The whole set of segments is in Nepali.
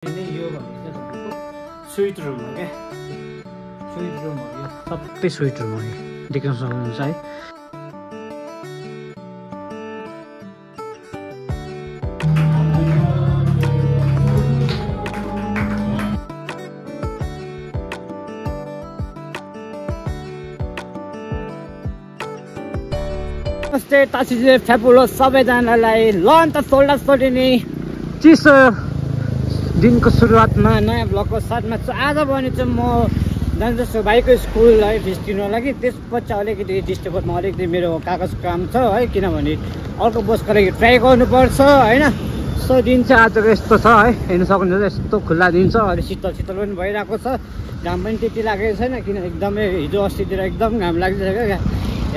यो भनेको तपाईँको स्विट रुम हो क्या, स्विट रुम हो यो, सबै स्विट रुम हो। देख्न सक्नुहुन्छ है। नमस्ते तासिजे फ्यापुलो सबैजनालाई लन त सोल्डा सोलिने चिसो दिनको सुरुवातमा नयाँ ब्लगको साथमा आज भने चाहिँ म जान्छु भाइको स्कुल है फिस दिनु लागि। त्यसपछि अलिकति डिस्ट्रिक्टमा अलिकति मेरो कागज काम छ है, किनभने अर्को बसको लागि ट्राई गर्नुपर्छ होइन। सो दिन चाहिँ आजको यस्तो छ है, हेर्नु सक्नुहुन्छ यस्तो खुल्ला दिन छ। अहिले शीतल शीतल पनि भइरहेको छ, घाम पनि त्यति लागेको छैन, किन एकदमै हिजो अस्तितिर एकदम घाम लाग्दैछ क्या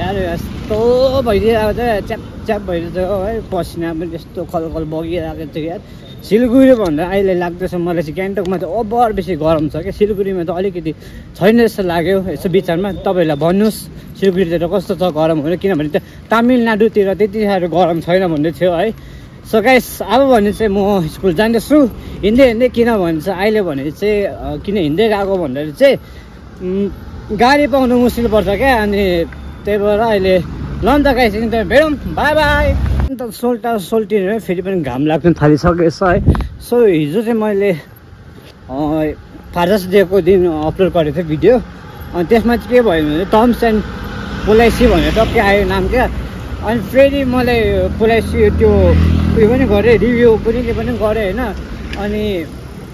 यार। यस्तो भइदिरहेको छ, च्याप च्याप भइरहेको छ है, पसिना पनि यस्तो खलखल बगिरहेको छ यार। सिलगढी भन्दा अहिले लाग्दैछ मलाई चाहिँ गान्तोकमा चाहिँ ओभर बेसी गरम छ क्या, सिलगढीमा त अलिकति छैन जस्तो लाग्यो। यसो विचारमा तपाईँहरूलाई भन्नुहोस् सिलगढीतिर कस्तो छ गरम होइन, किनभने त तामिलनाडुतिर त्यति साह्रो गरम छैन भन्दै थियो है। सो गाइस अब भने चाहिँ म स्कुल जाँदैछु हिँड्दै हिँड्दै, किनभने चाहिँ अहिले भने चाहिँ किन हिँड्दै गएको भन्दाखेरि चाहिँ गाडी पाउनु मुस्किल पर्छ क्या, अनि त्यही भएर अहिले लन्च गाइस भेटौँ, बाई बाई। अन्त सोल्टा सोल्टिने फेरि पनि घाम लाग्न थालिसकेछ है। सो हिजो चाहिँ मैले फादर्स डेको दिन अपलोड गरेको थिएँ भिडियो, अनि त्यसमा चाहिँ के भयो भने टम्स एन्ड पोलाइसी भनेर टक्कै आयो नाम क्या। अनि फेरि मैले पोलाइसी त्यो उयो पनि गरेँ, रिभ्यू पनि के पनि गरेँ होइन। अनि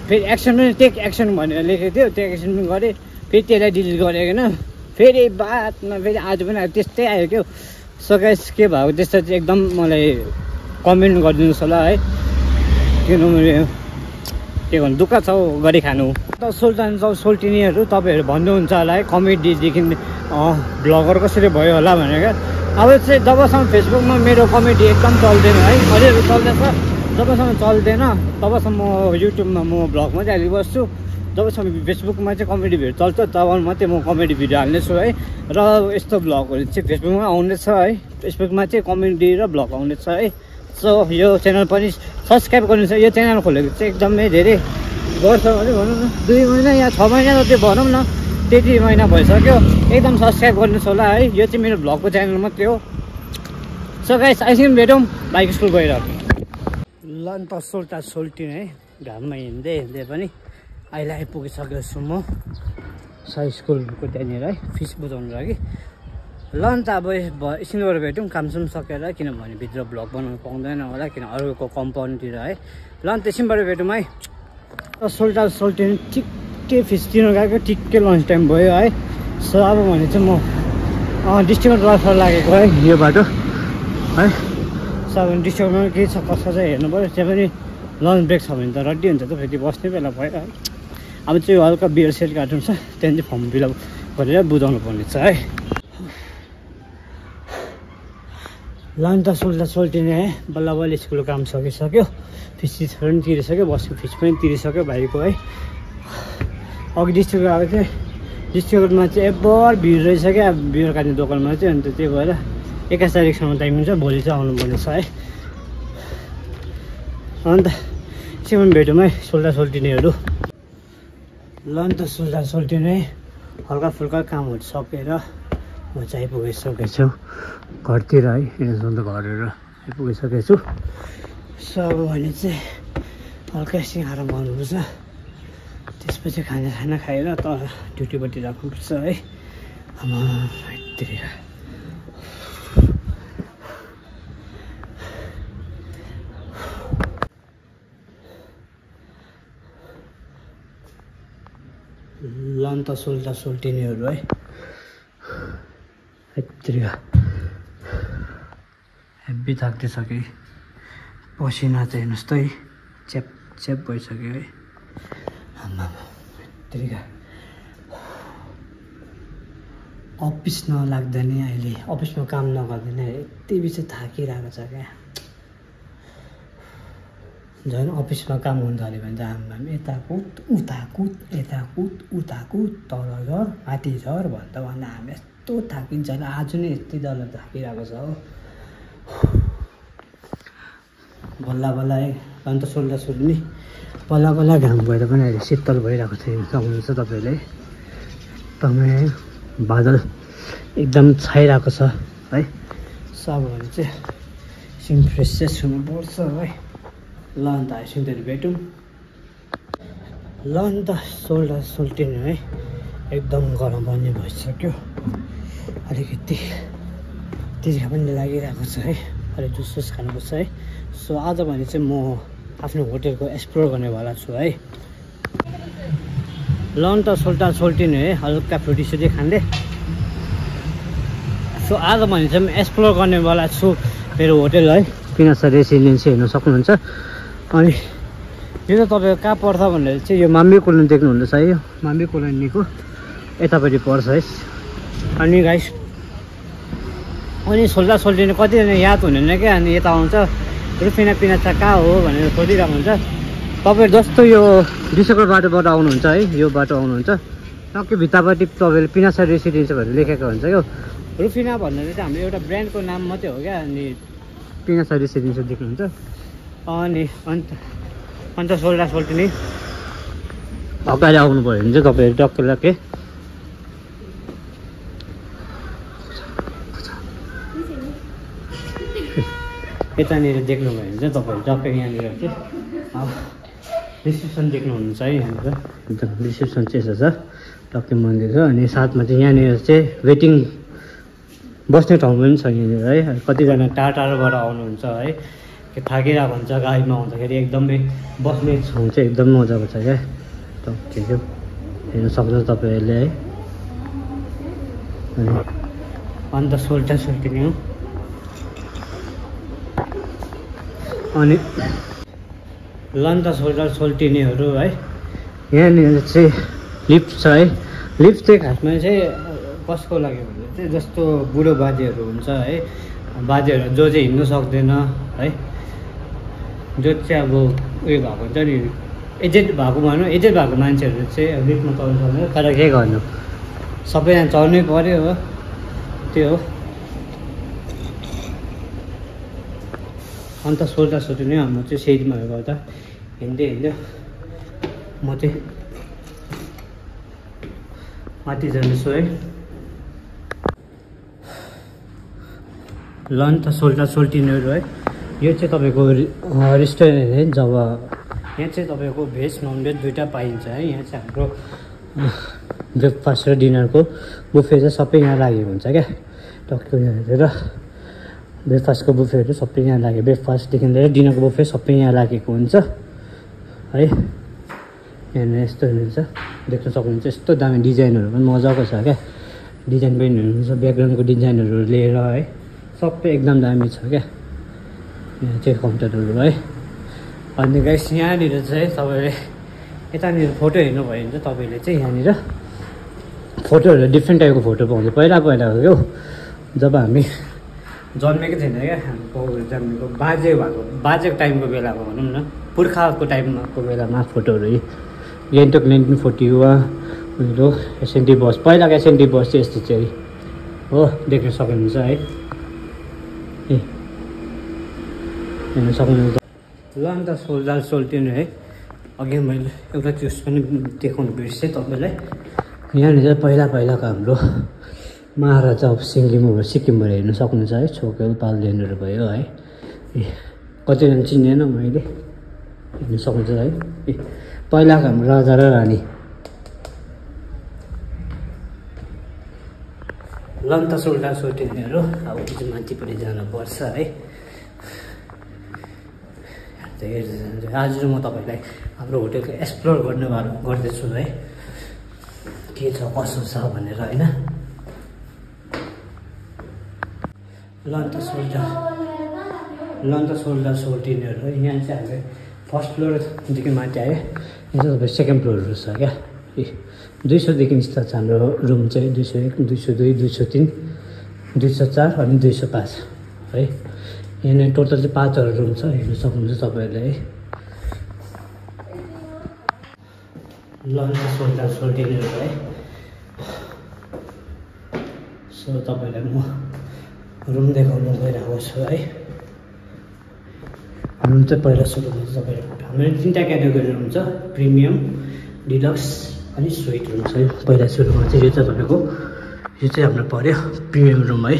फेरि एक्सन पनि टेक एक्सन भनेर लेखेको थियो, टेक एक्सन पनि गरेँ, फेरि त्यसलाई डिलिट गरेँ होइन। फेरि बादमा फेरि आज पनि त्यस्तै आयो क्या। सो गाइस के भएको त्यस्तो चाहिँ एकदम मलाई कमेन्ट गरिदिनुहोस् होला है, किनभने के भन्नु दुःख छ गरी खानु। सुल्तान सोल्टिनीहरू तपाईँहरू भन्नुहुन्छ होला है कमेडीदेखि भ्लगर कसरी भयो होला भनेर क्या। अब चाहिँ जबसम्म फेसबुकमा मेरो कमेडी एकदम चल्दैन है, अझैहरू चल्दैछ, जबसम्म चल्दैन तबसम्म युट्युबमा म भ्लग मात्रै हालिबस्छु। जबसम्म फेसबुकमा चाहिँ कमेडी भिडियो चल्छ तब मात्रै म कमेडी भिडियो हाल्नेछु है। र यस्तो भ्लगहरू चाहिँ फेसबुकमा आउनेछ है, फेसबुकमा चाहिँ कमेडी र भ्लग आउनेछ है। सो यो च्यानल पनि सब्सक्राइब गर्नुहोस्। यो च्यानल खोलेको चाहिँ एकदमै धेरै वर्ष भने भनौँ न 2 महिना या 6 महिना जति भनौँ न, त्यति महिना भइसक्यो। एकदम सब्सक्राइब गर्नुहोस् होला है, यो चाहिँ मेरो भ्लगको च्यानल मात्रै हो। सो गाइस आइसिन भेटौँ बाइक स्कुल गएर। ल अन्त सोल्टा सोल्टिने है, घाममा हिँड्दै हिँड्दै पनि अहिले आइपुगिसकेको छु म साई स्कुलको त्यहाँनिर है, फिस बुझाउनु लागि। ल अन्त अब एकछिनबाट भेटौँ कामसम्म सकेर, किनभने भित्र भ्लग बनाउनु पाउँदैन होला किन अरूको कम्पाउन्डतिर है। ल अन्त एकछिनबाट भेटौँ है। सोल्टा सोल्टिने ठिक्कै फिस दिनु गएको, ठिक्कै लन्च टाइम भयो है। सो अब भने चाहिँ म डिस्ट्रिक्टमा ट्रान्सफर लागेको है यो बाटो है। सो अब डिस्ट्रिक्टमा के छ कसो चाहिँ हेर्नु पऱ्यो, त्यहाँ पनि लन्च ब्रेक छ भने त रेडी हुन्छ त, फेरि बस्ने बेला भयो है। अब चाहिँ हल्का बियर सेल काट्नु छ, त्यहाँदेखि फर्म फिलअप गरेर बुझाउनु पर्ने छ है। लन्च त सोल्टा सोल्टिने है, बल्ल बल्ल स्कुलको काम सकिसक्यो, फिस पनि तिरिसक्यो, बसको फिस पनि तिरिसक्यो भाइको है। अघि डिस्ट्रिक्ट गएको थिएँ, डिस्ट्रिक्टमा चाहिँ एबर भिड रहेछ क्या बियर काट्ने दोकानमा चाहिँ, अन्त त्यही भएर 21 तारिकसम्म टाइम हुन्छ, भोलि चाहिँ आउनुपर्ने छ है। अन्त एकछिन भेटौँ है सोल्टा सोल्टिनेहरू। ल अन्त सोल्टा सोल्टिने हल्का फुल्का कामहरू सकेर म चाहिँ आइपुगिसकेको छु घरतिर है, अन्त घरहरू आइपुगिसकेको छु। सो अब भने चाहिँ हल्का एकछिन आराम गर्नुपर्छ, त्यसपछि खाना खाएर तल ड्युटीपट्टि राख्नुपर्छ है। लन त सोल्टा सोल्टिनेहरू है, हेब्बी थाक्दैसक्यो, पसिना चाहिँ हेर्नुहोस् त है च्याप च्याप भइसक्यो है। अफिस नलाग्दा नि अहिले अफिसमा काम नगर्दा नि यति बेसी थाकिरहेको छ क्या। झन् अफिसमा काम हुन थाल्यो भने त आम्माम यता कुद उता कुद, यता कुद उता कुद, तल झर माथि झर भन्दा हामी यस्तो थाकिन्छ। आज नै यति डर थाकिरहेको छ हो। बल्ल बल्ल है अन्त सोल्टा सोल्टिने पल्ला पल्ला घाम भएर पनि अहिले शीतल भइरहेको छ सक्नुहुन्छ तपाईँले एकदमै बादल एकदम छाइरहेको छ है। सब भने चाहिँ सिम फ्रेस चाहिँ हुनुपर्छ है। ल अन्त आइसिन्थेर भेटौँ। ल अन्त सोल्डर सोल्टिने है एकदम गरम पनि भइसक्यो अलिकति तिर्खा पनि लागिरहेको छ है। अलिक जुस सुस खानुपर्छ है। सो आज भने चाहिँ म आफ्नो होटेलको एक्सप्लोर गर्नेवाला छु है। ल अन्त सोल्टा सोल्टिने है हल्का फ्रुटी सुटी खाँदै। सो आज भने चाहिँ म एक्सप्लोर गर्नेवाला छु मेरो होटेल है पिनासा रेसिडेन्सी हेर्न सक्नुहुन्छ। अनि यो त तपाईँको कहाँ पर्छ भनेर चाहिँ यो माम्बी कोलोनी देख्नुहुँदैछ है। यो माम्बी कोलोनीको यतापट्टि पर्छ है। अनि गाइस अनि सोल्टा सोल्टिने कतिजना याद हुँदैन क्या। अनि यता आउँछ रुफिना पिनासा कहाँ हो भनेर सोधिरहेको हुन्छ। तपाईँ जस्तो यो डिसेको बाटोबाट आउनुहुन्छ है यो बाटो आउनुहुन्छ टक्कै भित्तापट्टि तपाईँले पिनासा रेसिडेन्सी भनेर लेखेको हुन्छ क्या। रुफिना भन्ने चाहिँ हाम्रो एउटा ब्रान्डको नाम मात्रै हो क्या। अनि पिनासा रेसिडेन्सी देख्नुहुन्छ। अनि अन्त सोल्टा सोल्टिने अगाडि आउनु पऱ्यो भने चाहिँ तपाईँहरू टक्कै लक्कै यतानिर देख्नुभयो भने चाहिँ तपाईँहरू टक्कै यहाँनिर चाहिँ रिसेप्सन देख्नुहुन्छ है। यहाँनिर एकदम रिसेप्सन चाहिँ यसो छ टक्कै मन्दिर छ। अनि साथमा चाहिँ यहाँनिर चाहिँ वेटिङ बस्ने ठाउँ पनि छ यहाँनिर है। कतिजना टाढा टाढोबाट आउनुहुन्छ है कि थाकिरहेको हुन्छ गाडीमा आउँदाखेरि एकदमै बस्ने ठाउँ चाहिँ एकदम मजाको छ क्या। टक्कै हेर्न सक्नुहुन्छ तपाईँहरूले है। अन्त सोल्टा सोल्टिने हो। अनि लन्त सोल्टा सोल्टिनेहरू है यहाँनिर चाहिँ लिफ्ट छ है। लिफ्ट चाहिँ खासमा चाहिँ कसको लागि भने चाहिँ जस्तो बुढो बाजेहरू हुन्छ है बाजेहरू जो चाहिँ हिँड्नु सक्दैन है जो चाहिँ अब उयो भएको हुन्छ नि एजेड भएको भनौँ एजेड भएको मान्छेहरू चाहिँ लिफ्टमा चढ्नु सक्दैन। तर के गर्नु सबैजना चढ्नै पऱ्यो हो त्यो हो। अन्त सोल्टा सोल्टिने म चाहिँ सेटमा गर्दा हिँड्दै हिँड्दै म चाहिँ माथि जान्छु है। ल अन्त सोल्टा सोल्टिनेहरू है यो चाहिँ तपाईँको रेस्टुरेन्ट है। जब यहाँ चाहिँ तपाईँको भेज नन भेज दुइटा पाइन्छ है। यहाँ चाहिँ हाम्रो ब्रेकफास्ट र डिनरको बुफे चाहिँ सबै यहाँ लागेको हुन्छ क्या। टक्कै हेरेर ब्रेकफास्टको बुफेहरू सबै यहाँ लाग्यो। ब्रेकफास्टदेखि लिएर डिनरको बुफे सबै यहाँ लागेको हुन्छ है। यहाँनिर यस्तो हुन्छ देख्न सक्नुहुन्छ। यस्तो दामी डिजाइनहरू पनि मजाको छ क्या। डिजाइन पनि हेर्नुहुन्छ ब्याकग्राउन्डको डिजाइनहरू लिएर है सबै एकदम दामी छ क्या। यहाँ चाहिँ काउन्टरहरू है। अनि गाइस यहाँनिर चाहिँ तपाईँले यतानिर फोटो हेर्नुभयो भने चाहिँ तपाईँले चाहिँ यहाँनिर फोटोहरू डिफ्रेन्ट टाइपको फोटो पाउँछ। पहिलाको क्या जब हामी जन्मेको थिएन क्या। हाम्रो जन्मेको बाजेको टाइमको बेलामा भनौँ न पुर्खाको टाइमको बेलामा फोटोहरू गान्तोक 1940 वा उयो एसएनटी बस पहिलाको एसएनटी बस चाहिँ यस्तो चाहिँ हो देख्न सक्नुहुन्छ है। ए हेर्न सक्नुहुन्छ। ल अन्त सोल्टा सोल्टिने है अघि मैले एउटा चिज पनि देखाउनु बिर्सेँ तपाईँलाई। यहाँनिर पहिलाको हाम्रो महाराजा अफ सिक्किमबाट हेर्न सक्नुहुन्छ है। छोकेल पाल्देनहरू भयो है। ए कतिजना चिनेन मैले हेर्न सक्नुहुन्छ है। ए पहिलाको हाम्रो राजा र रानी। लन्त सोल्टा सोल्टिनेहरू अब चाहिँ माथिपट्टि जानुपर्छ है। आज म तपाईँलाई हाम्रो होटेलको एक्सप्लोर गर्दैछु है के छ कसो छ भनेर होइन। लन्त सोल्टा सोल्टिनेहरू है। यहाँ चाहिँ हामीले फर्स्ट फ्लोरदेखि माथि आयो। यहाँ चाहिँ तपाईँ सेकेन्ड फ्लोरहरू छ क्या। 200देखि स्टार्ट छ हाम्रो रुम चाहिँ 201 202 203 204 अनि 205 है। यहाँनिर टोटल चाहिँ 5वटा रुम छ हेर्न सक्नुहुन्छ तपाईँहरूले है। लन्च सोल्टा सोल्टिनेहरू है। सो तपाईँलाई म रुम देखाउनु गइरहेको छु है। रुम चाहिँ पहिला सुरु हुन्छ तपाईँले हाम्रो 3टा क्याटेगोरी हुन्छ, प्रिमियम, डिलक्स अनि स्विट रुम छ। पहिला सुरुमा चाहिँ यो चाहिँ तपाईँको यो चाहिँ हाम्रो पर्यो प्रिमियम रुम है।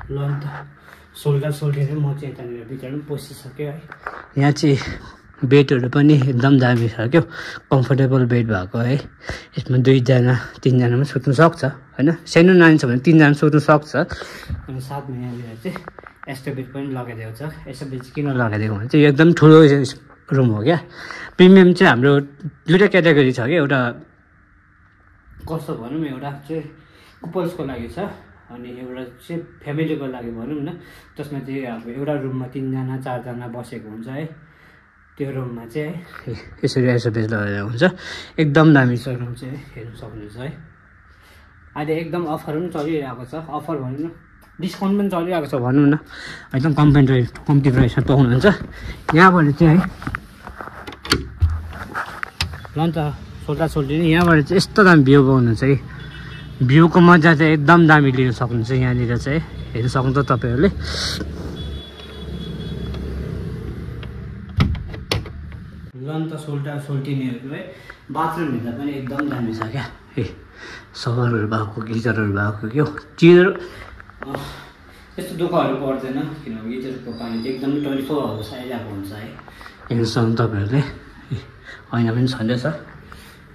ल अन्त सोल्टेर म चाहिँ यतानिर भित्र पसिसकेँ है। यहाँ चाहिँ बेडहरू पनि एकदम दामी छ क्या, कम्फोर्टेबल बेड भएको है। यसमा 2जना 3जना पनि सुत्नु सक्छ होइन, सानो नानी छ भने 3जना सुत्नु सक्छ। अनि साथमा यहाँनिर चाहिँ यस्तो बेड पनि लगाइदिएको छ। यस्तो बेड चाहिँ किन लगाइदिएको भने चाहिँ एकदम ठुलो रुम हो क्या। प्रिमियम चाहिँ हाम्रो 2टा क्याटेगोरी छ क्या, एउटा कस्तो भनौँ एउटा चाहिँ कपल्सको लागि छ अनि एउटा चाहिँ फ्यामिलीको लागि भनौँ न, जसमा चाहिँ अब एउटा रुममा 3जना 4जना बसेको हुन्छ है। त्यो रुममा चाहिँ है यसरी यसो बेड लगाएर हुन्छ, एकदम दामी छ रुम चाहिँ हेर्नु सक्नुहुन्छ है। अहिले एकदम अफर पनि चलिरहेको छ, अफर भनौँ न डिस्काउन्ट पनि चलिरहेको छ भनौँ न, एकदम कम्ती प्राइसमा पाउनुहुन्छ यहाँबाट चाहिँ है। ल अन्त सोल्टिने यहाँबाट चाहिँ यस्तो दामी भ्यू पाउनुहुन्छ है। भ्यूको मजा चाहिँ एकदम दामी लिन सक्नुहुन्छ यहाँनिर चाहिँ हेर्नु सक्नुहुन्छ तपाईँहरूले। ल अन्त सोल्टिनेहरूको है बाथरुम भित्र पनि एकदम दामी छ क्या। सवरहरू भएको, गिजरहरू भएको क्या, चिजहरू त्यस्तो दुःखहरू पर्दैन किनभने गिजरको पानी चाहिँ एकदम 24 आवर्स आइरहेको हुन्छ है। हेर्नु सक्नुहुन्छ तपाईँहरूले, ऐना पनि छँदैछ।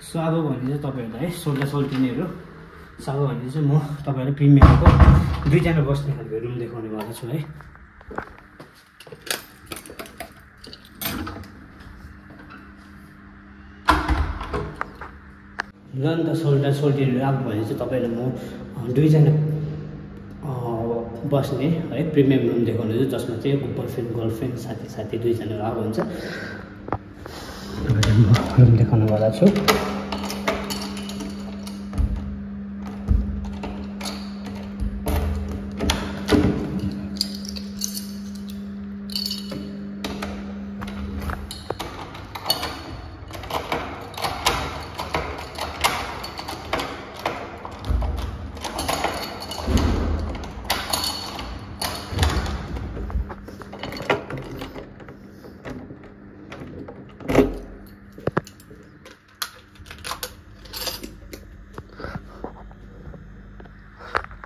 सो अब भने चाहिँ तपाईँहरूलाई है सोल्टिनेहरू अब भने चाहिँ म तपाईँहरूलाई प्रिमियमको 2जना बस्ने खालको रुम देखाउने भएको छु है। ल अन्त सोल्टिनेहरू अब भने चाहिँ तपाईँलाई म 2जना बस्ने है प्रिमियम रुम देखाउने छु, जसमा चाहिँ बोयफ्रेन्ड गर्लफ्रेन्ड साथी 2जना अब हुन्छ म रुम देखाउनु भएको छु।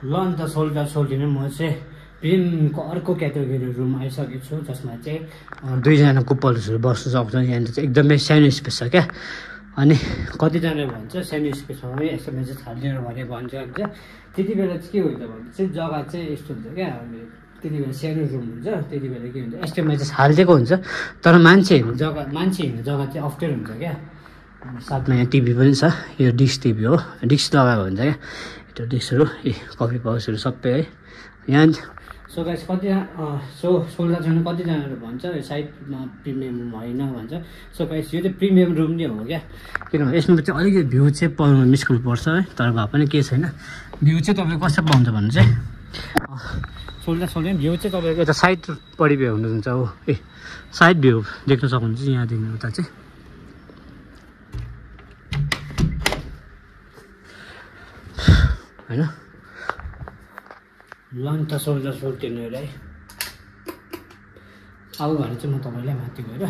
ल अन्त सोल्टिने म चाहिँ प्रिमियमको अर्को क्याटेगोरी रुम आइसकेको छु, जसमा चाहिँ 2जना कपल्सहरू बस्नु सक्छ। यहाँनिर चाहिँ एकदमै सानो स्पेस छ क्या। अनि कतिजनाले भन्छ सानो स्पेसमा है यसमा चाहिँ छालिदिएर भने भन्छ हुन्छ। त्यति बेला चाहिँ के हुन्छ भने चाहिँ जग्गा चाहिँ यस्तो हुन्छ क्या, त्यति बेला सानो रुम हुन्छ, त्यति बेला के हुन्छ यस्तोमा चाहिँ छालिदिएको हुन्छ, तर मान्छे हिँड्ने जग्गा चाहिँ अप्ठ्यारो हुन्छ क्या। साथमा यहाँ टिभी पनि छ, यो डिस टिभी हो, डिस लगाएको हुन्छ क्या। त्यो डिसहरू कफी पाउचहरू सबै है यहाँ। सो गाइस कतिजना कतिजनाहरू भन्छ साइडमा प्रिमियम रुम होइन भन्छ। सो गाइस यो चाहिँ प्रिमियम रुम नै हो क्या, किनभने यसमा चाहिँ अलिकति भ्यू चाहिँ पाउनु मुस्किल पर्छ है, तर भए पनि केही छैन। भ्यू चाहिँ तपाईँको कसरी पाउँछ भने चाहिँ सोल्टिने भ्यू चाहिँ तपाईँको यता साइडपट्टि भ्यू हुनुहुन्छ हो, साइड भ्यू देख्न सक्नुहुन्छ यहाँदेखि उता चाहिँ। होइन ल अन्त सोल्टिनेहरू है अब भने चाहिँ म तपाईँलाई माथि गएर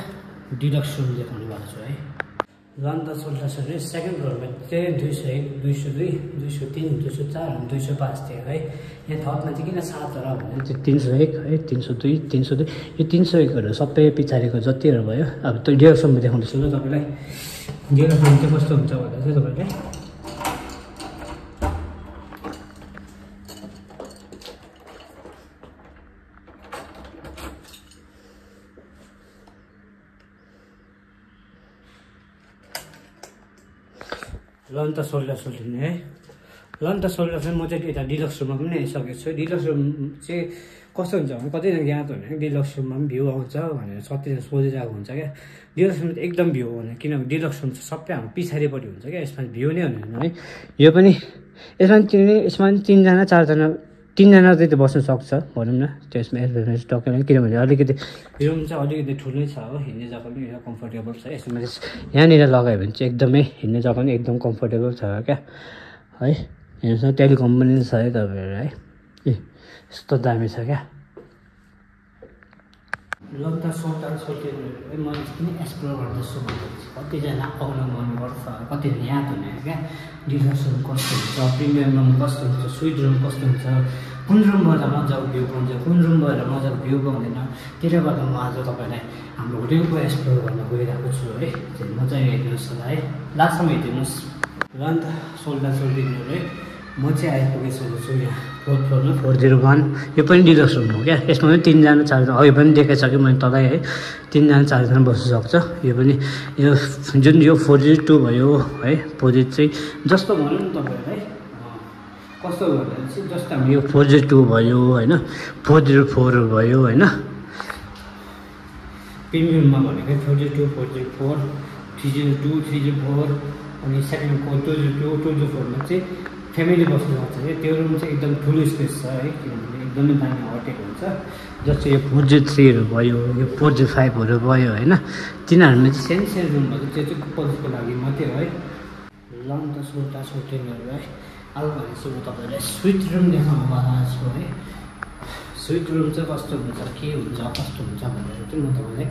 डिलक्स रुम देखाउनु भएको छु है। ल अन्त सोल्टिने सेकेन्ड फ्लोरमा चाहिँ 201, 202, 203, 204 अनि 205 थियो है। यहाँ थर्डमा चाहिँ किन 7वटा भने चाहिँ 301 है, 302 यो 301हरू सबै पछाडिको जतिहरू भयो। अब त्यो डिलक्स रुम देखाउँदैछु ल तपाईँलाई। डिलक्स रुम चाहिँ कस्तो हुन्छ भन्दा चाहिँ तपाईँलाई ल अन्त सोल्टिने है। ल अन्त सोल्टिने म चाहिँ यता डिलक्स रुममा पनि आइसकेको छु। डिलक्स रुम चाहिँ कस्तो हुन्छ भने कतिजना ज्ञात हुने डिलक्स रुममा पनि भ्यू आउँछ भनेर सबैजना सोधिरहेको हुन्छ क्या। डिलक्स रुम चाहिँ एकदम भ्यू हुने, किनभने डिलक्स रुम चाहिँ सबै हाम्रो पछाडिपट्टि हुन्छ क्या, यसमा भ्यू नै हुँदैन है। यो पनि यसमा पनि 3जना 4जना 3जना चाहिँ त्यो बस्न सक्छ भनौँ न त्यसमा एडभान्टेज टक्कै किनभने अलिकति रुम चाहिँ अलिकति ठुलै छ हो हिँड्ने जग्गा पनि यहाँ कम्फर्टेबल छ यसमा यहाँनिर लगायो भने चाहिँ एकदमै हिँड्ने जग्गा पनि एकदम कम्फर्टेबल छ क्या है हेर्नुहोस् न टेलिकम पनि छ है तपाईँहरू है ए यस्तो दामी छ क्या लग्दा सोल्टेहरू है मैले पनि एक्सप्लोर गर्दैछु भनेपछि कतिजना आउन मन गर्छ कतिजना याद हुने क्या डिलक्स रुम कस्तो हुन्छ प्रिमियम रुम कस्तो हुन्छ स्विट रुम कस्तो हुन्छ कुन रुमबाट मजाको भ्यू पाउँछ कुन रुमबाट मजाको भ्यू पाउँदैन त्यसले गर्दा म आज तपाईँलाई हाम्रो होटेलको एक्सप्लोर गर्न गइरहेको छु है मजाले हेर्नुहोस् होला है लास्टसम्म हेरिदिनुहोस् र अन्त सोल्टिङहरू है म चाहिँ आइपुगेको छु यहाँ 4th फ्लोरमा 401 यो पनि डिलक्स रुम हो क्या यसमा पनि 3जना 4जना अघि पनि देखाइ सक्यो मैले तलै है 3जना 4जना बस्न सक्छ यो पनि यो जुन यो 402 भयो है 408 चाहिँ जस्तो भनौँ न तपाईँहरू है कस्तो भन्दा चाहिँ जस्तो हाम्रो यो 402 भयो होइन 404 भयो होइन प्रिमियममा भनेको 402 404 302 304 अनि सेकेन्ड 202 204मा चाहिँ फ्यामिली बस्नु सक्छ है त्यो रुम चाहिँ एकदम ठुलो स्पेस छ है किनभने एकदमै दामी हटेको हुन्छ जस्तो यो 403हरू भयो यो 405हरू भयो होइन तिनीहरूमा चाहिँ सानो रुम भएको त्यो चाहिँ कपल्सको लागि मात्रै हो है ल अन्त सोल्टिङहरू है अब भनेपछि म तपाईँलाई स्विट रुम देखाउनु गएको छु है स्विट रुम चाहिँ कस्तो हुन्छ के हुन्छ कस्तो हुन्छ भनेर चाहिँ म तपाईँलाई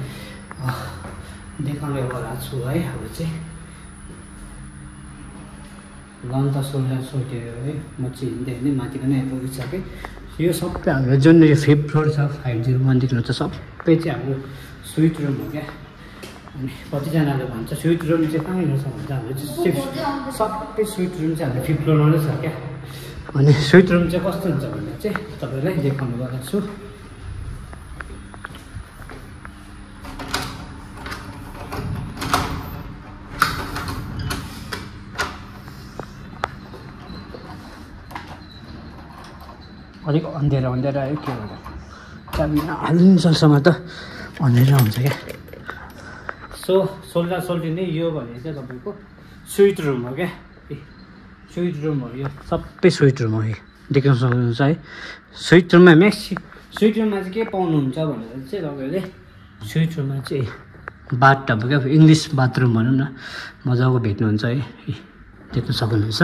देखाउने गएको छु है अब चाहिँ लन्त सोल्टेर है म चाहिँ हिँड्दै माथि पनि आइपुगिसकेँ यो सबै हाम्रो जुन यो 5th फ्लोर छ 501 देख्नुहुन्छ सबै चाहिँ हाम्रो स्विट रुम हो क्या अनि कतिजनाले भन्छ स्विट रुम चाहिँ कहाँनिर छ भन्छ हाम्रो चाहिँ सबै स्विट रुम चाहिँ हाम्रो 5th फ्लोरमा नै छ क्या अनि स्विट रुम चाहिँ कस्तो हुन्छ भनेर चाहिँ तपाईँलाई देखाउनु गएको छु अलिक अँध्यारो आयो के भन्छ चाबी हालिन्जेलसम्म त अँध्यारो हुन्छ क्या सो सोल्टी नै यो भने चाहिँ तपाईँको स्विट रुम हो क्या स्विट रुम हो यो सबै स्विट रुम हो यो देख्न सक्नुहुन्छ है स्विट रुममा स्विट रुममा चाहिँ के पाउनुहुन्छ भनेर चाहिँ तपाईँहरूले स्विट रुममा चाहिँ बाथटब क्या इङ्ग्लिस बाथरुम भनौँ न मजाको भेट्नुहुन्छ है देख्न सक्नुहुन्छ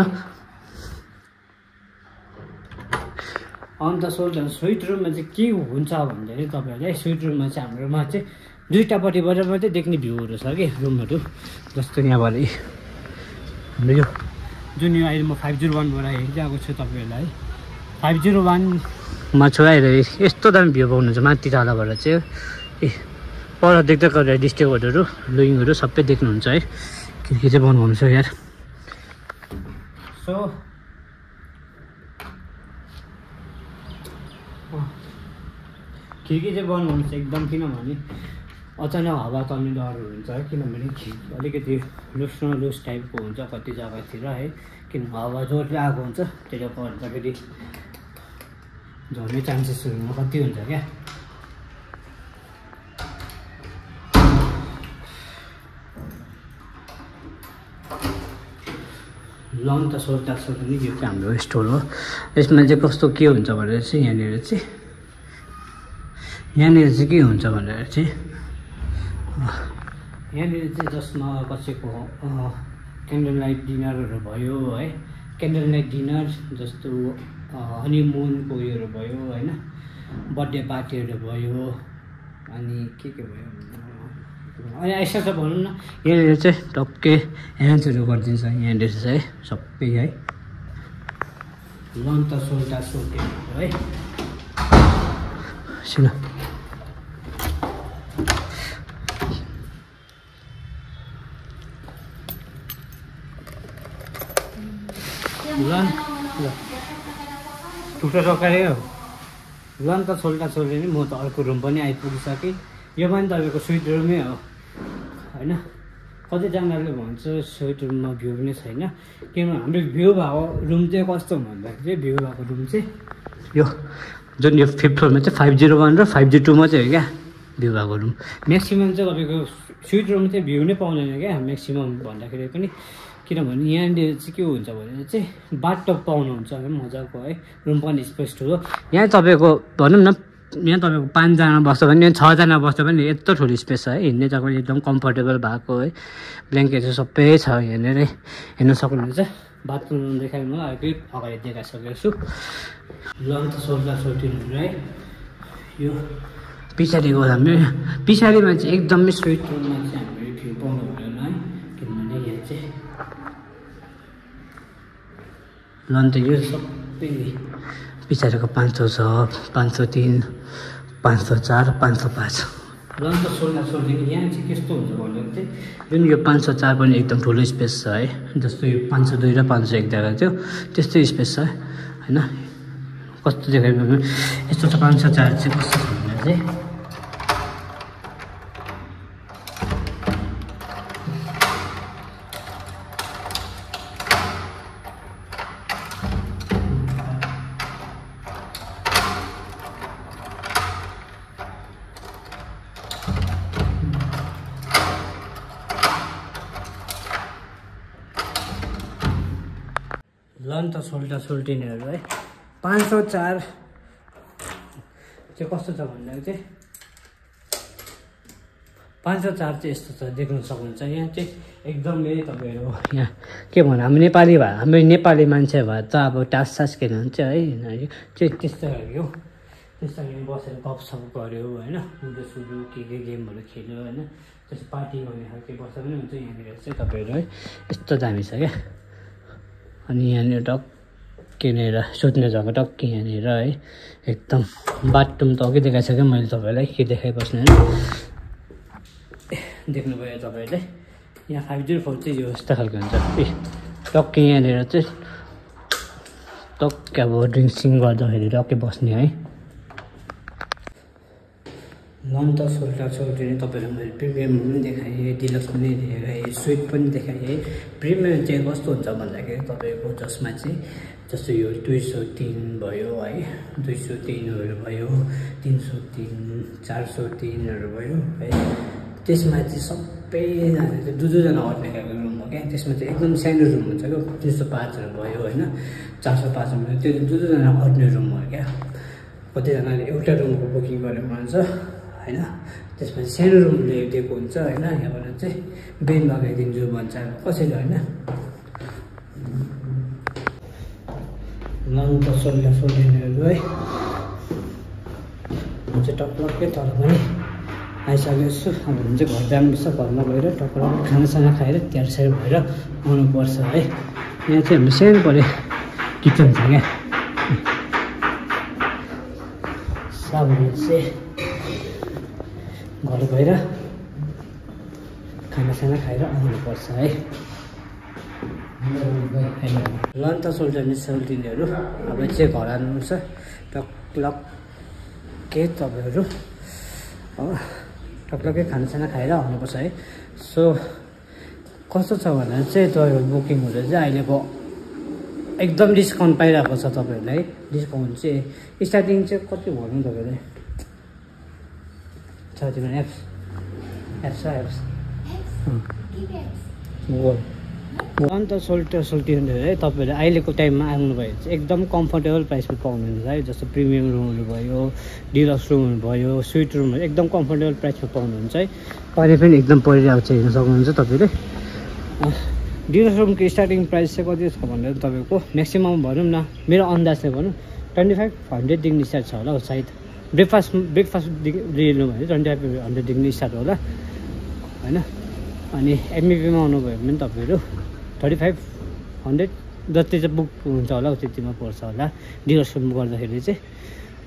अन्त स्विट रुममा चाहिँ के हुन्छ भन्दाखेरि तपाईँहरूलाई स्विट रुममा चाहिँ हाम्रोमा चाहिँ दुईटापट्टिबाट मात्रै देख्ने भ्यूहरू छ कि रुमहरू जस्तो यहाँबाट हाम्रो यो जुन यो अहिले म 501बाट हेरिरहेको छु तपाईँहरूलाई 501मा छोराएर यस्तो दामी भ्यू पाउनुहुन्छ माथि तलबाट चाहिँ ए पर देख्दै गरेर डिस्ट्रिक्टहरू लुइङहरू सबै देख्नुहुन्छ है के चाहिँ बनाउनु छ यार सो खिड्की चाहिँ बन्द हुन्छ एकदम किनभने अचानक हावा चल्ने डरहरू हुन्छ है किनभने अलिकति लुस न लुस टाइपको हुन्छ कति जग्गातिर है किन हावा जोडले आएको हुन्छ त्यसले गर्दाखेरि झर्ने चान्सेसहरू कति हुन्छ क्या लन त सोल्टा नि यो चाहिँ हाम्रो स्टोर हो यसमा चाहिँ कस्तो के हुन्छ भनेर चाहिँ यहाँनिर चाहिँ के हुन्छ भनेर चाहिँ यहाँनिर चाहिँ जसमा कसैको क्यान्डल लाइट डिनरहरू भयो है क्यान्डल लाइट डिनर जस्तो हनीमुनको उयोहरू भयो होइन बर्थडे पार्टीहरू भयो अनि के भयो अनि यस्तो छ भनौँ न यहाँनिर चाहिँ टक्कै एरेन्जहरू गरिदिन्छ यहाँनिर चाहिँ सबै है लन त सोल्टा है सुन टुक्रा टक्कारै हो लन त सोल्टा नि म त अर्को रुम पनि आइपुगिसकेँ यो पनि तपाईँको स्विट रुमै हो होइन कतिजनाले भन्छ स्विट रुममा भ्यू पनि छैन किनभने हाम्रो भ्यू भएको रुम चाहिँ कस्तो भन्दाखेरि चाहिँ भ्यू भएको रुम चाहिँ यो जुन यो 5th फ्लोरमा चाहिँ 501 र 502 मात्रै हो क्या भ्यू भएको रुम। म्याक्सिमम् चाहिँ तपाईँको स्विट रुम चाहिँ भ्यू नै पाउँदैन क्या म्याक्सिमम् भन्दाखेरि पनि, किनभने यहाँनिर चाहिँ के हुन्छ भने चाहिँ बाथटब पाउनुहुन्छ है मजाको है, रुम पनि स्पेस ठुलो। यहाँ तपाईँको भनौँ न यहाँ तपाईँको 5 जना बस्छ भने यहाँ 6 जना बस्छ भने यत्रो ठुलो स्पेस छ है, हिँड्ने जग्गा पनि एकदम कम्फर्टेबल भएको है, ब्ल्याङ्केटहरू सबै छ यहाँनिर हेर्न सक्नुहुन्छ। बाथरुम देखाएँ म अघि अगाडि देखाइसकेको छु। ल अन्त सोल्टिनु है, यो पछाडिको हाम्रो पछाडिमा चाहिँ एकदमै स्विट रुममा चाहिँ हामीले भ्यू पाउनु हुँदैन है, किनभने यहाँ चाहिँ ल अन्त यो सबै पछाडिको 500 छ, 503, 504, 505। ल अन्त सोल्टिनु यहाँ चाहिँ कस्तो हुन्छ भन्दाखेरि चाहिँ जुन यो 504 पनि एकदम ठुलो स्पेस छ है, जस्तो यो 502 र 501 देखाएको थियो त्यस्तै स्पेस छ होइन। कस्तो देखायो भने यस्तो छ 504 चाहिँ कस्तो छ भने चाहिँ लन्त सोल्टिनेहरू है। 504 चाहिँ कस्तो छ भन्दाखेरि चाहिँ 504 चाहिँ यस्तो छ, देख्न सक्नुहुन्छ। यहाँ चाहिँ एकदमै तपाईँहरू यहाँ के भन्नु, हाम्रो नेपाली भए हाम्रो नेपाली मान्छे भए त अब टास के हुन्छ है चाहिँ त्यस्तो खालको त्यस्तो खालको बसेर गफसफ गऱ्यो होइन, सुडु के गेमहरू खेल्यो होइन, त्यस्तो पार्टी गर्ने खालको बस्दा पनि हुन्छ। यहाँनिर चाहिँ तपाईँहरू है यस्तो दामी छ क्या। अनि यहाँनिर टक्किनेर सुत्ने जग्गा टक्की यहाँनिर है, एकदम बाथरुम त अघि देखाइसकेँ मैले तपाईँलाई, के देखाइबस्ने होइन, देख्नुभयो तपाईँहरूले। यहाँ 504 चाहिँ यो यस्तो खालको हुन्छ टक्की यहाँनिर चाहिँ टक्कै अब ड्रिङ्कसिङ गर्दाखेरि टक्कै बस्ने है। लन्त सोल्टिने तपाईँहरू मैले प्रिमियम पनि देखाएँ, डिलक्स पनि देखाएँ, स्विट पनि देखाएँ है। प्रिमियम चाहिँ कस्तो हुन्छ भन्दाखेरि तपाईँको जसमा चाहिँ जस्तो यो 203 भयो है, 203हरू भयो, 303, 403हरू भयो है, त्यसमा चाहिँ सबैजना चाहिँ 2-2जना अट्ने खालको रुम हो क्या। त्यसमा चाहिँ एकदम सानो रुम हुन्छ क्या, 305हरू भयो होइन, 405 भयो, त्यो 2-2जना अट्ने रुम हो क्या। कतिजनाले एउटा रुमको बुकिङ गरेको हुन्छ होइन, त्यसमा सानो रुम दिएको हुन्छ होइन। यहाँबाट चाहिँ बेड लगाइदिन्छु भन्छ कसैले होइन। लन्त सोल्टिनेहरू है, म चाहिँ टक्कै तर पनि आइसकेको छु। अब भने चाहिँ घर जानुपर्छ, घरमा गएर टक्कै खानासाना खाएर तयार भएर आउनुपर्छ है। यहाँ चाहिँ हाम्रो सानो पऱ्यो किचन छ क्या, साबुन चाहिँ घर गएर खानासाना खाएर आउनुपर्छ है। लन्त सोल्टिनेहरू अब चाहिँ घर आउनुपर्छ टक्कै तपाईँहरू टक्कै खानासाना खाएर आउनुपर्छ है। सो कस्तो छ भने चाहिँ तपाईँको बुकिङहरू चाहिँ अहिलेको एकदम डिस्काउन्ट पाइरहेको छ तपाईँहरूलाई। डिस्काउन्ट चाहिँ स्टार्टिङ चाहिँ कति भनौँ तपाईँलाई छ तिम्रो एप्स अन्त सोल्टिनेहरू है, तपाईँहरू अहिलेको टाइममा आउनुभयो भने चाहिँ एकदम कम्फर्टेबल प्राइसमा पाउनुहुन्छ है। जस्तो प्रिमियम रुमहरू भयो, डिलक्स रुमहरू भयो, स्विट रुमहरू एकदम कम्फर्टेबल प्राइसमा पाउनुहुन्छ है। पानी पनि एकदम परिरहेको छ हेर्न सक्नुहुन्छ तपाईँले। डिलक्स रुमको स्टार्टिङ प्राइस चाहिँ कति छ भनेर तपाईँको म्याक्सिमम् भनौँ न, मेरो अन्दाजले भनौँ 2500देखि स्टार्ट छ होला सायद। ब्रेकफास्ट लिनु भने 2500देखि स्टार्ट होला होइन। अनि एमबिपीमा आउनुभयो भने तपाईँहरू 3500 जति चाहिँ बुक हुन्छ होला त्यतिमा पर्छ होला डिलक्स रुम गर्दाखेरि चाहिँ।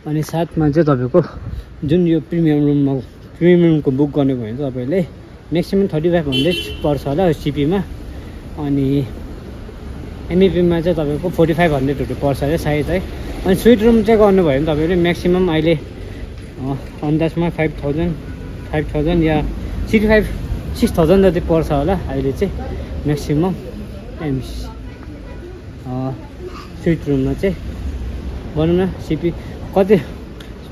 अनि साथमा चाहिँ तपाईँको जुन यो प्रिमियम रुमको बुक गर्नुभयो भने तपाईँले म्याक्सिमम् 3500 पर्छ होला सिपीमा। अनि एमबिपीमा चाहिँ तपाईँको 4500हरू पर्छ अरे सायद है। अनि स्विट रुम चाहिँ गर्नुभयो भने तपाईँले म्याक्सिमम् अहिले अन्दाजमा 5000 या 6000 जति पर्छ होला अहिले चाहिँ म्याक्सिमम् स्विट रुममा चाहिँ भनौँ न। सिपी कति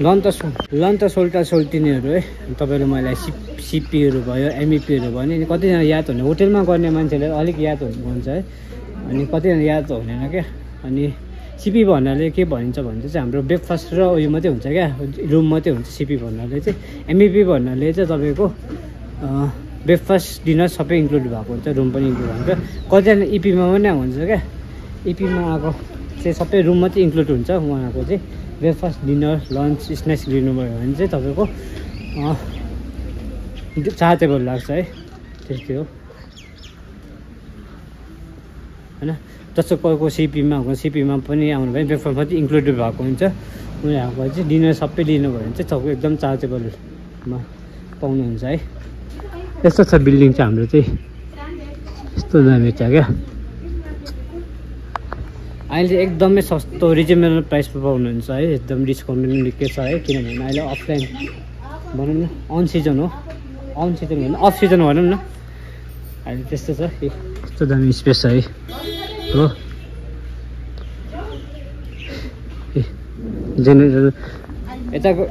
लन्त सोल्टा सोल्टिनेहरू है तपाईँले मलाई सिपीहरू भयो एमइपीहरू भयो नि कतिजना याद हुने होटेलमा गर्ने मान्छेले अलिक याद हुन्छ है अनि कतिजना याद हुँदैन क्या अनि सिपी भन्नाले के भनिन्छ भने चाहिँ हाम्रो ब्रेकफास्ट र उयो मात्रै हुन्छ क्या रुम मात्रै हुन्छ सिपी भन्नाले चाहिँ एमइपी भन्नाले चाहिँ तपाईँको ब्रेकफास्ट डिनर सबै इन्क्लुड भएको हुन्छ रुम पनि इन्क्लुड हुन्छ कतिजना इपीमा पनि हुन्छ क्या इपीमा आएको चाहिँ सबै रुम मात्रै इन्क्लुड हुन्छ उहाँको चाहिँ ब्रेकफास्ट डिनर लन्च स्न्याक्स लिनुभयो भने चाहिँ तपाईँको चार्जेबल लाग्छ है त्यस्तै हो होइन जस्तो कोही सिपीमा हो सिपीमा पनि आउनु भयो ब्रेकफास्ट मात्रै इन्क्लुडेड भएको हुन्छ उनीहरूको चाहिँ डिनर सबै लिनुभयो भने चाहिँ तपाईँको एकदम चार्जेबलमा पाउनुहुन्छ है यस्तो छ बिल्डिङ चाहिँ हाम्रो चाहिँ यस्तो दामी छ क्या अहिले एकदमै सस्तो रिजनेबल प्राइसमा पाउनुहुन्छ है एकदम डिस्काउन्ट पनि निकै छ है किनभने अहिले अफलाइन भनौँ न अन सिजन हो अन सिजन भनौँ अफ सिजन भनौँ न अहिले त्यस्तो छ यस्तो दामी स्पेस छ है हो जेनेरेटर यताको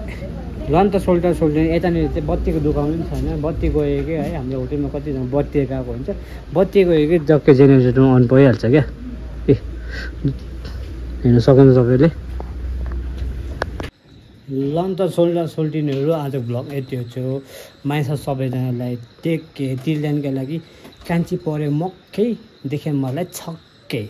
लन्त सोल्टा यतानिर चाहिँ बत्तीको दोकान पनि छैन बत्ती गएकै है हाम्रो होटेलमा कतिजना बत्ती गएको हुन्छ बत्ती गएकै जग्गा जेनेरेटरमा अन भइहाल्छ क्या हेर्न सक्नुहुन्छ तपाईँले लन्त सोल्टा सोल्टिनेहरू आज भ्लग यति हो मान्छे सबैजनालाई टेक केयर तिर्ल्यानका लागि कान्छी पऱ्यो मक्कै देखेँ मलाई छक्कै